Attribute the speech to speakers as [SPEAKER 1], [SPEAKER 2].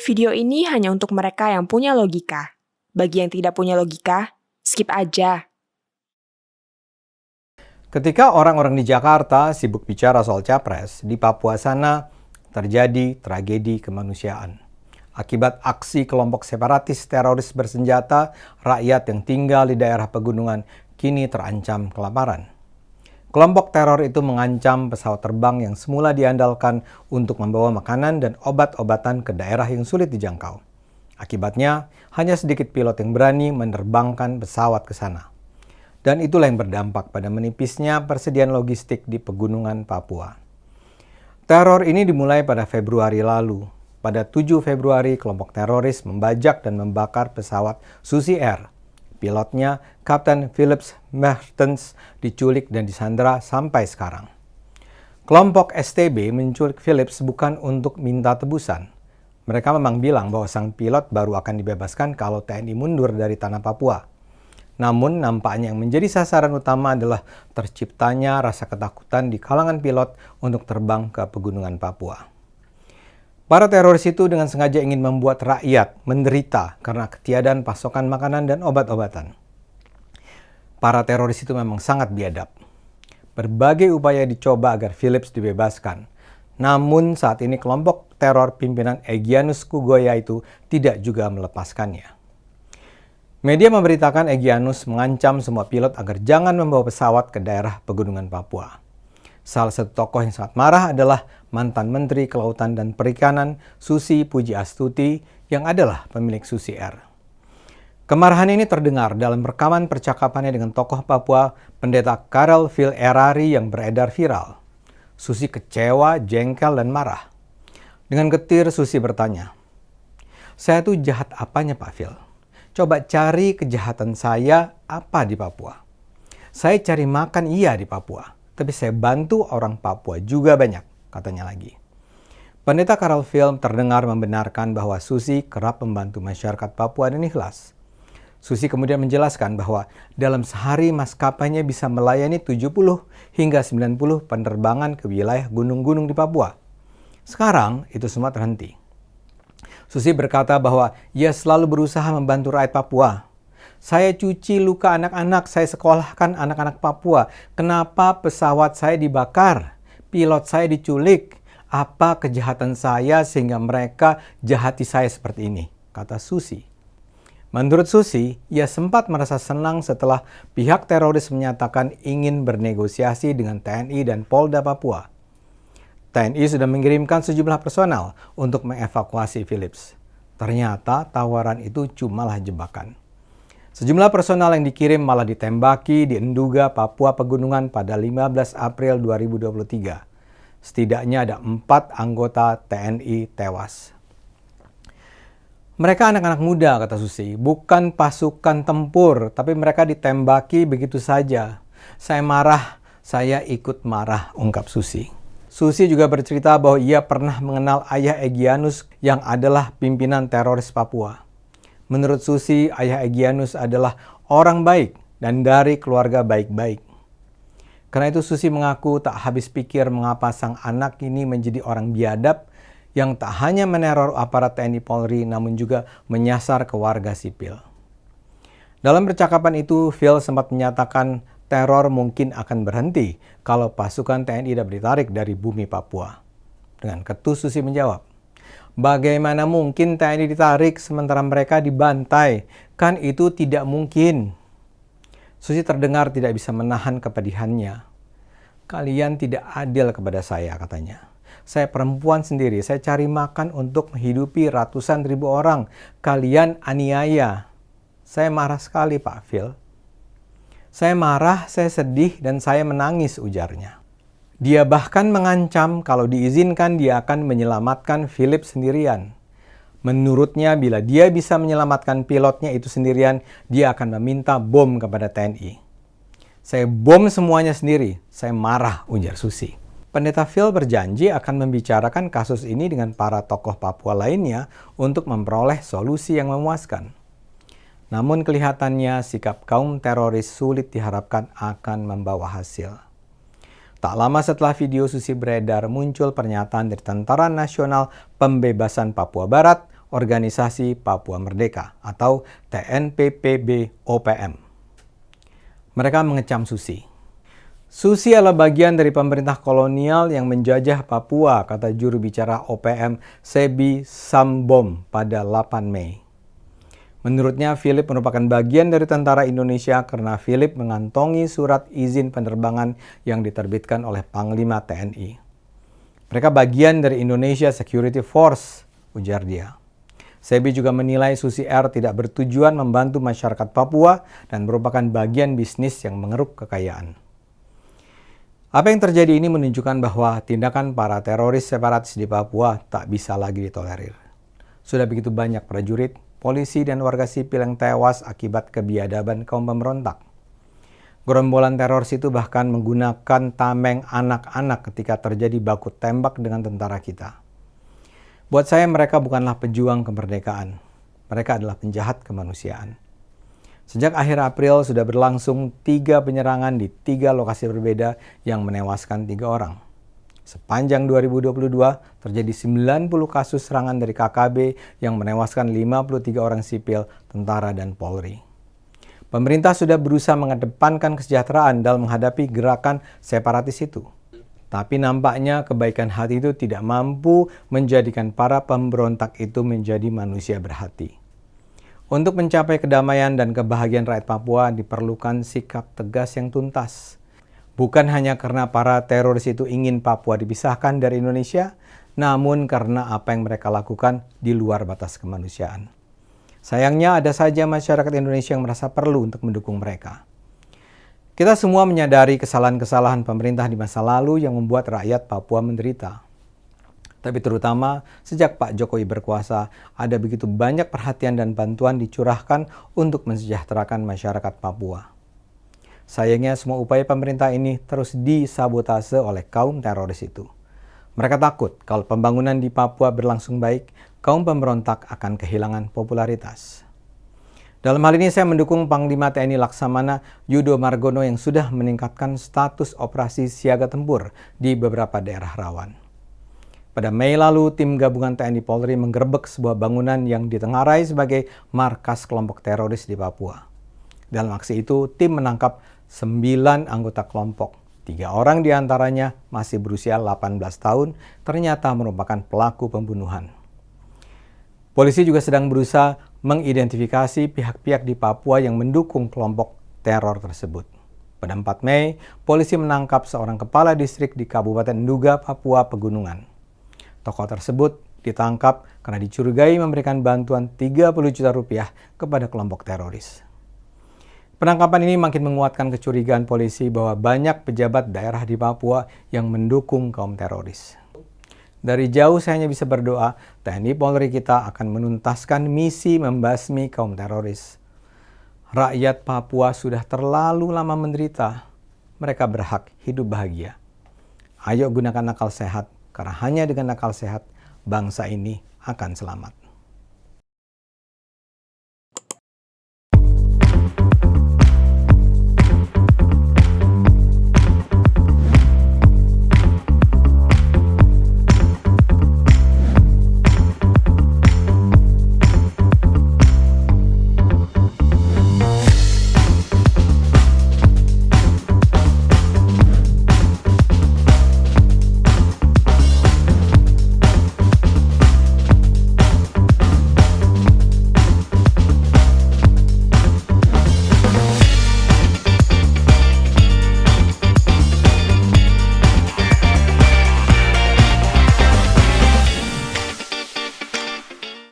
[SPEAKER 1] Video ini hanya untuk mereka yang punya logika. Bagi yang tidak punya logika, skip aja.
[SPEAKER 2] Ketika orang-orang di Jakarta sibuk bicara soal capres, di Papua sana terjadi tragedi kemanusiaan. Akibat aksi kelompok separatis teroris bersenjata, rakyat yang tinggal di daerah pegunungan kini terancam kelaparan. Kelompok teror itu mengancam pesawat terbang yang semula diandalkan untuk membawa makanan dan obat-obatan ke daerah yang sulit dijangkau. Akibatnya, hanya sedikit pilot yang berani menerbangkan pesawat ke sana. Dan itulah yang berdampak pada menipisnya persediaan logistik di pegunungan Papua. Teror ini dimulai pada Februari lalu. Pada 7 Februari, kelompok teroris membajak dan membakar pesawat Susi Air. Pilotnya, Kapten Philips Mertens, diculik dan disandera sampai sekarang. Kelompok STB menculik Philips bukan untuk minta tebusan. Mereka memang bilang bahwa sang pilot baru akan dibebaskan kalau TNI mundur dari tanah Papua. Namun nampaknya yang menjadi sasaran utama adalah terciptanya rasa ketakutan di kalangan pilot untuk terbang ke pegunungan Papua. Para teroris itu dengan sengaja ingin membuat rakyat menderita karena ketiadaan pasokan makanan dan obat-obatan. Para teroris itu memang sangat biadab. Berbagai upaya dicoba agar Philips dibebaskan. Namun saat ini kelompok teror pimpinan Egyanus Kugoya itu tidak juga melepaskannya. Media memberitakan Egyanus mengancam semua pilot agar jangan membawa pesawat ke daerah pegunungan Papua. Salah satu tokoh yang sangat marah adalah mantan Menteri Kelautan dan Perikanan Susi Pujiastuti yang adalah pemilik Susi Air. Kemarahan ini terdengar dalam rekaman percakapannya dengan tokoh Papua, Pendeta Karel Phil Erari yang beredar viral. Susi kecewa, jengkel, dan marah. Dengan getir Susi bertanya, "Saya tuh jahat apanya Pak Phil? Coba cari kejahatan saya apa di Papua. Saya cari makan iya di Papua, tapi saya bantu orang Papua juga banyak," katanya lagi. Pendeta Karel Phil terdengar membenarkan bahwa Susi kerap membantu masyarakat Papua dan ikhlas. Susi kemudian menjelaskan bahwa dalam sehari maskapainya bisa melayani 70 hingga 90 penerbangan ke wilayah gunung-gunung di Papua. Sekarang itu semua terhenti. Susi berkata bahwa ia selalu berusaha membantu rakyat Papua. "Saya cuci luka anak-anak, saya sekolahkan anak-anak Papua. Kenapa pesawat saya dibakar? Pilot saya diculik. Apa kejahatan saya sehingga mereka jahati saya seperti ini?" kata Susi. Menurut Susi, ia sempat merasa senang setelah pihak teroris menyatakan ingin bernegosiasi dengan TNI dan Polda Papua. TNI sudah mengirimkan sejumlah personal untuk mengevakuasi Philips. Ternyata tawaran itu cumalah jebakan. Sejumlah personal yang dikirim malah ditembaki di Enduga, Papua Pegunungan pada 15 April 2023. Setidaknya ada 4 anggota TNI tewas. "Mereka anak-anak muda," kata Susi, "bukan pasukan tempur, tapi mereka ditembaki begitu saja. Saya marah, saya ikut marah," ungkap Susi. Susi juga bercerita bahwa ia pernah mengenal ayah Egyanus yang adalah pimpinan teroris Papua. Menurut Susi, ayah Egyanus adalah orang baik dan dari keluarga baik-baik. Karena itu Susi mengaku tak habis pikir mengapa sang anak ini menjadi orang biadab yang tak hanya meneror aparat TNI Polri namun juga menyasar ke warga sipil. Dalam percakapan itu, Phil sempat menyatakan teror mungkin akan berhenti kalau pasukan TNI dapat ditarik dari bumi Papua. Dengan ketus Susi menjawab, "Bagaimana mungkin TNI ditarik sementara mereka dibantai? Kan itu tidak mungkin." Susi terdengar tidak bisa menahan kepedihannya. "Kalian tidak adil kepada saya," katanya. "Saya perempuan sendiri, saya cari makan untuk menghidupi ratusan ribu orang. Kalian aniaya." "Saya marah sekali Pak Phil. Saya marah, saya sedih, dan saya menangis," ujarnya. Dia bahkan mengancam kalau diizinkan dia akan menyelamatkan Philip sendirian. Menurutnya bila dia bisa menyelamatkan pilotnya itu sendirian, dia akan meminta bom kepada TNI. "Saya bom semuanya sendiri, saya marah," ujar Susi. Pendeta Phil berjanji akan membicarakan kasus ini dengan para tokoh Papua lainnya untuk memperoleh solusi yang memuaskan. Namun kelihatannya sikap kaum teroris sulit diharapkan akan membawa hasil. Tak lama setelah video Susi beredar, muncul pernyataan dari Tentara Nasional Pembebasan Papua Barat, Organisasi Papua Merdeka atau TNPPB-OPM. Mereka mengecam Susi. Susi adalah bagian dari pemerintah kolonial yang menjajah Papua, kata juru bicara OPM Sebi Sambom pada 8 Mei. Menurutnya, Philip merupakan bagian dari tentara Indonesia karena Philip mengantongi surat izin penerbangan yang diterbitkan oleh Panglima TNI. Mereka bagian dari Indonesia Security Force, ujar dia. Sebi juga menilai Susi Air tidak bertujuan membantu masyarakat Papua dan merupakan bagian bisnis yang mengeruk kekayaan. Apa yang terjadi ini menunjukkan bahwa tindakan para teroris separatis di Papua tak bisa lagi ditolerir. Sudah begitu banyak prajurit, polisi, dan warga sipil yang tewas akibat kebiadaban kaum pemberontak. Gerombolan teroris itu bahkan menggunakan tameng anak-anak ketika terjadi baku tembak dengan tentara kita. Buat saya mereka bukanlah pejuang kemerdekaan. Mereka adalah penjahat kemanusiaan. Sejak akhir April sudah berlangsung 3 penyerangan di 3 lokasi berbeda yang menewaskan 3 orang. Sepanjang 2022 terjadi 90 kasus serangan dari KKB yang menewaskan 53 orang sipil, tentara, dan Polri. Pemerintah sudah berusaha mengedepankan kesejahteraan dalam menghadapi gerakan separatis itu. Tapi nampaknya kebaikan hati itu tidak mampu menjadikan para pemberontak itu menjadi manusia berhati. Untuk mencapai kedamaian dan kebahagiaan rakyat Papua diperlukan sikap tegas yang tuntas. Bukan hanya karena para teroris itu ingin Papua dipisahkan dari Indonesia, namun karena apa yang mereka lakukan di luar batas kemanusiaan. Sayangnya ada saja masyarakat Indonesia yang merasa perlu untuk mendukung mereka. Kita semua menyadari kesalahan-kesalahan pemerintah di masa lalu yang membuat rakyat Papua menderita. Tapi terutama sejak Pak Jokowi berkuasa, ada begitu banyak perhatian dan bantuan dicurahkan untuk mensejahterakan masyarakat Papua. Sayangnya semua upaya pemerintah ini terus disabotase oleh kaum teroris itu. Mereka takut kalau pembangunan di Papua berlangsung baik, kaum pemberontak akan kehilangan popularitas. Dalam hal ini saya mendukung Panglima TNI Laksamana Yudo Margono yang sudah meningkatkan status operasi siaga tempur di beberapa daerah rawan. Pada Mei lalu, tim gabungan TNI Polri menggerebek sebuah bangunan yang ditengarai sebagai markas kelompok teroris di Papua. Dalam aksi itu, tim menangkap 9 anggota kelompok. 3 orang diantaranya masih berusia 18 tahun, ternyata merupakan pelaku pembunuhan. Polisi juga sedang berusaha mengidentifikasi pihak-pihak di Papua yang mendukung kelompok teror tersebut. Pada 4 Mei, polisi menangkap seorang kepala distrik di Kabupaten Nduga, Papua Pegunungan. Tokoh tersebut ditangkap karena dicurigai memberikan bantuan 30 juta rupiah kepada kelompok teroris. Penangkapan ini makin menguatkan kecurigaan polisi bahwa banyak pejabat daerah di Papua yang mendukung kaum teroris. Dari jauh saya hanya bisa berdoa, TNI Polri kita akan menuntaskan misi membasmi kaum teroris. Rakyat Papua sudah terlalu lama menderita. Mereka berhak hidup bahagia. Ayo gunakan akal sehat. Karena hanya dengan akal sehat, bangsa ini akan selamat.